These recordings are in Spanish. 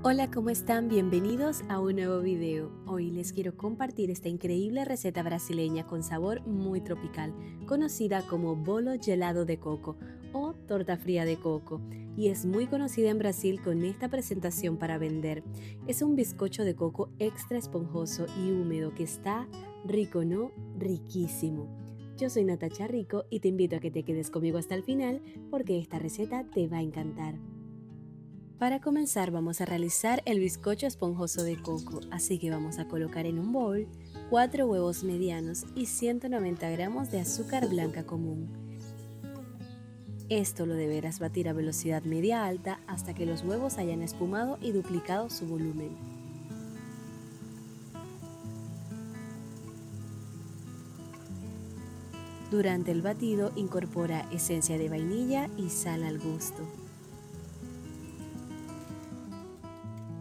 Hola, ¿cómo están? Bienvenidos a un nuevo video. Hoy les quiero compartir esta increíble receta brasileña con sabor muy tropical, conocida como bolo gelado de coco o torta fría de coco, y es muy conocida en Brasil con esta presentación para vender. Es un bizcocho de coco extra esponjoso y húmedo que está rico, ¿no? Riquísimo. Yo soy Natacha Rico y te invito a que te quedes conmigo hasta el final porque esta receta te va a encantar. Para comenzar vamos a realizar el bizcocho esponjoso de coco, así que vamos a colocar en un bowl 4 huevos medianos y 190 gramos de azúcar blanca común. Esto lo deberás batir a velocidad media alta hasta que los huevos hayan espumado y duplicado su volumen. Durante el batido incorpora esencia de vainilla y sal al gusto.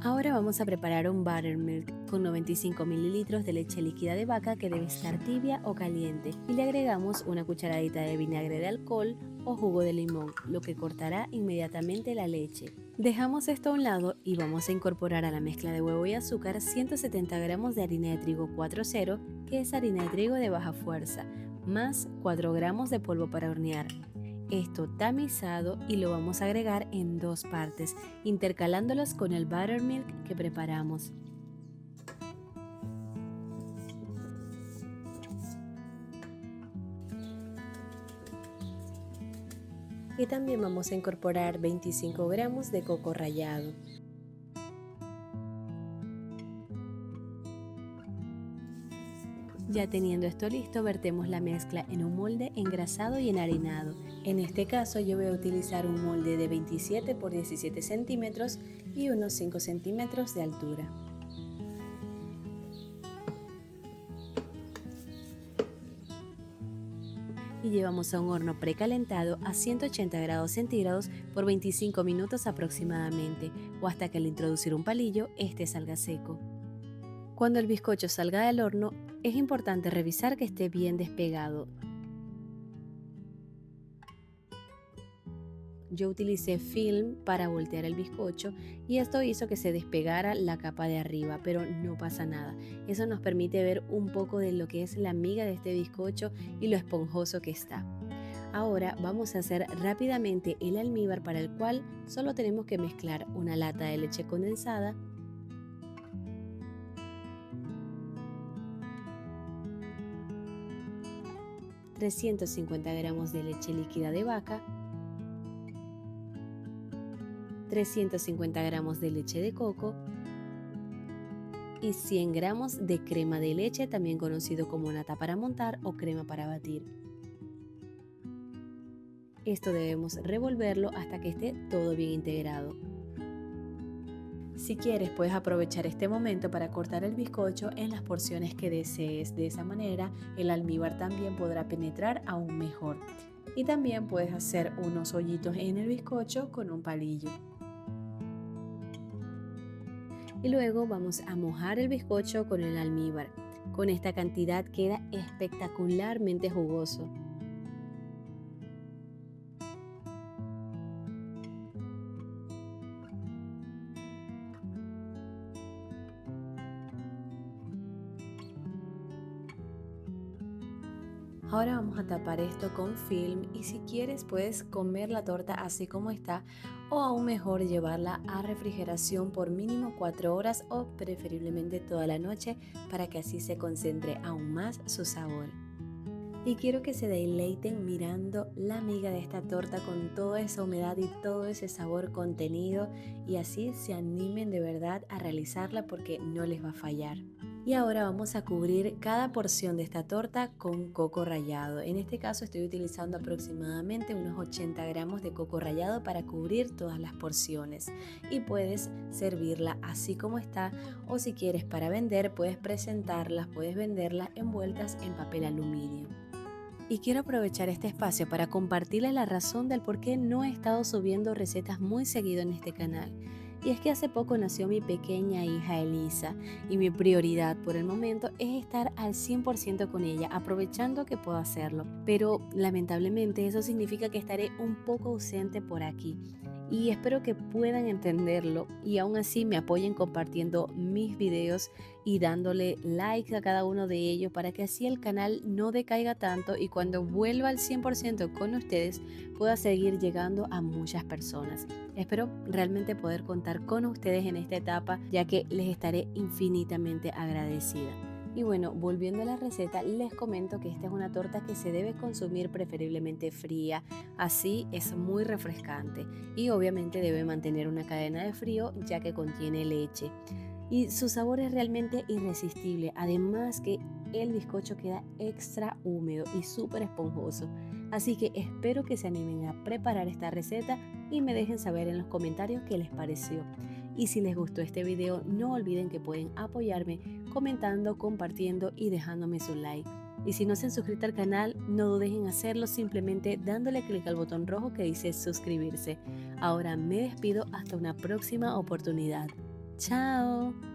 Ahora vamos a preparar un buttermilk con 95 mililitros de leche líquida de vaca que debe estar tibia o caliente y le agregamos una cucharadita de vinagre de alcohol o jugo de limón, lo que cortará inmediatamente la leche. Dejamos esto a un lado y vamos a incorporar a la mezcla de huevo y azúcar 170 gramos de harina de trigo 4.0, que es harina de trigo de baja fuerza, más 4 gramos de polvo para hornear. Esto tamizado y lo vamos a agregar en dos partes, intercalándolos con el buttermilk que preparamos. Y también vamos a incorporar 25 gramos de coco rallado. Ya teniendo esto listo, vertemos la mezcla en un molde engrasado y enharinado. En este caso yo voy a utilizar un molde de 27 por 17 centímetros y unos 5 centímetros de altura. Y llevamos a un horno precalentado a 180 grados centígrados por 25 minutos aproximadamente, o hasta que al introducir un palillo este salga seco. Cuando el bizcocho salga del horno, es importante revisar que esté bien despegado. Yo utilicé film para voltear el bizcocho y esto hizo que se despegara la capa de arriba, pero no pasa nada. Eso nos permite ver un poco de lo que es la miga de este bizcocho y lo esponjoso que está. Ahora vamos a hacer rápidamente el almíbar, para el cual solo tenemos que mezclar una lata de leche condensada, 350 gramos de leche líquida de vaca, 350 gramos de leche de coco y 100 gramos de crema de leche, también conocido como nata para montar o crema para batir. Esto debemos revolverlo hasta que esté todo bien integrado. Si quieres, puedes aprovechar este momento para cortar el bizcocho en las porciones que desees. De esa manera, el almíbar también podrá penetrar aún mejor. Y también puedes hacer unos hoyitos en el bizcocho con un palillo. Y luego vamos a mojar el bizcocho con el almíbar. Con esta cantidad queda espectacularmente jugoso. Ahora vamos a tapar esto con film y si quieres puedes comer la torta así como está, o aún mejor llevarla a refrigeración por mínimo 4 horas o preferiblemente toda la noche, para que así se concentre aún más su sabor. Y quiero que se deleiten mirando la miga de esta torta con toda esa humedad y todo ese sabor contenido, y así se animen de verdad a realizarla porque no les va a fallar. Y ahora vamos a cubrir cada porción de esta torta con coco rallado. En este caso estoy utilizando aproximadamente unos 80 gramos de coco rallado para cubrir todas las porciones. Y puedes servirla así como está, o si quieres para vender puedes presentarlas, puedes venderlas envueltas en papel aluminio. Y quiero aprovechar este espacio para compartirles la razón del por qué no he estado subiendo recetas muy seguido en este canal. Y es que hace poco nació mi pequeña hija Elisa y mi prioridad por el momento es estar al 100% con ella, aprovechando que puedo hacerlo. Pero lamentablemente eso significa que estaré un poco ausente por aquí. y espero que puedan entenderlo y aún así me apoyen compartiendo mis videos y dándole likes a cada uno de ellos para que así el canal no decaiga tanto y cuando vuelva al 100% con ustedes pueda seguir llegando a muchas personas. Espero realmente poder contar con ustedes en esta etapa, ya que les estaré infinitamente agradecida. Y bueno, volviendo a la receta, les comento que esta es una torta que se debe consumir preferiblemente fría, así es muy refrescante y obviamente debe mantener una cadena de frío ya que contiene leche. Y su sabor es realmente irresistible, además que el bizcocho queda extra húmedo y súper esponjoso. Así que espero que se animen a preparar esta receta y me dejen saber en los comentarios qué les pareció. Y si les gustó este video, no olviden que pueden apoyarme comentando, compartiendo y dejándome su like. Y si no se han suscrito al canal, no duden en hacerlo simplemente dándole clic al botón rojo que dice suscribirse. Ahora me despido hasta una próxima oportunidad. ¡Chao!